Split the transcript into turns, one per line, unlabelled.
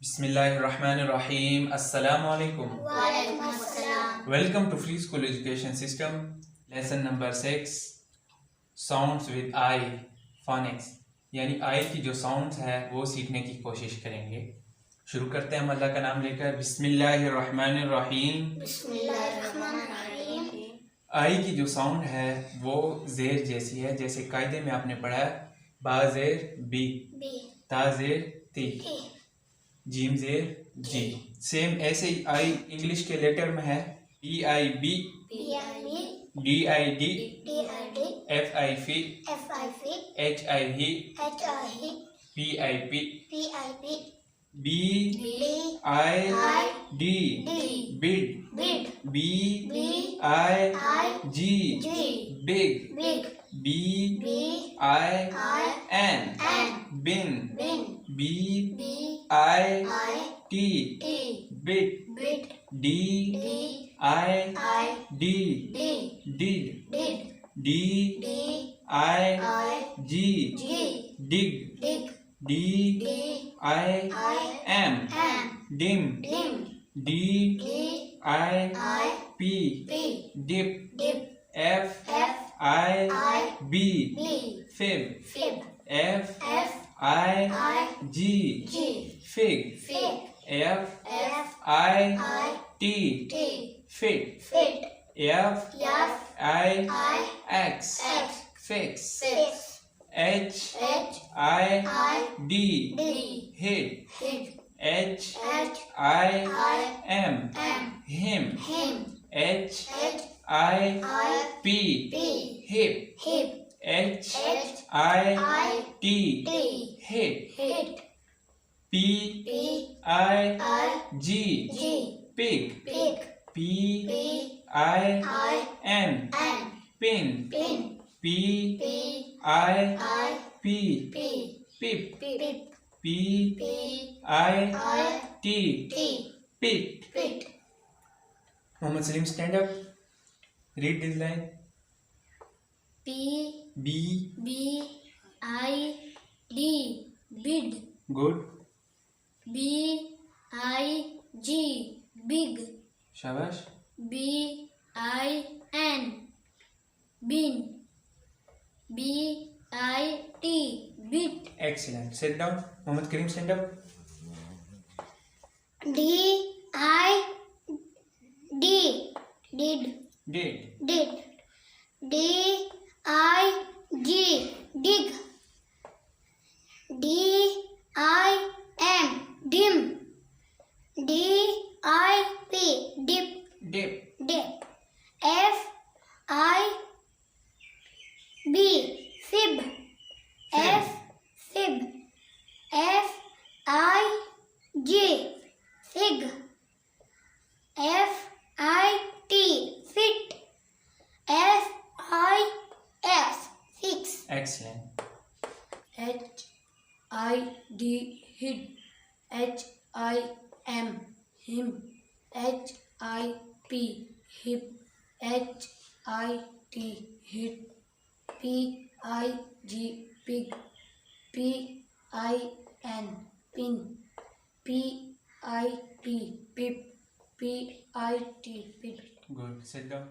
बिस्मिल्लाहिर्रहमानिर्रहीम। अस्सलाम वालेकुम।
वालेकुम अस्सलाम।
Welcome to free school education system. Lesson number 6 sounds with I phonics, यानी आई की जो साउंड्स है वो सीखने की कोशिश करेंगे। शुरू करते हैं हम अल्लाह का नाम लेकर। बिस्मिल्लाहिर्रहमानिर्रहीम।
बिस्मिल्लाहिर्रहमानिर्रहीम।
आई की जो साउंड है वो जेर जैसी है, जैसे कायदे में आपने पढ़ा है बा जेर बी, ता जेर ती, जीम जेर जी। सेम ऐसे ही आई इंग्लिश के लेटर में है EIB, DID, FIF, HIH, PIP, BID, bid, BIG, big, BIN, bin, BIT, bit, DID, did, DIG, dig, DIM, dim, DIP, dip, FIB, fib, FIG, fig, FIT, fit, FIX, fix, HID, hid, HIM, him, HIP, hip, HIT, hit, PIG, pig, PIN, pin, PIP, pip, PIT, pit. Mohammed Salim, stand up. Read this line. B,
BID, bid.
Good.
BIG, big.
Shabash.
BIN, bin. BIT, bit.
Excellent. Sit down. Mohammed Karim, stand up.
DID, did.
Did.
DIG, dig. DIM, dim. DIP, dip.
Dip.
FIB, fib. FIG, fig. FIT, fit. FIX, fix.
Excellent.
HID, hid. HIM, him. HIP, hip. HIT, hit. PIG, pig. PIN, pin. PIP, pip. PIT, pit.
Good. Sit down.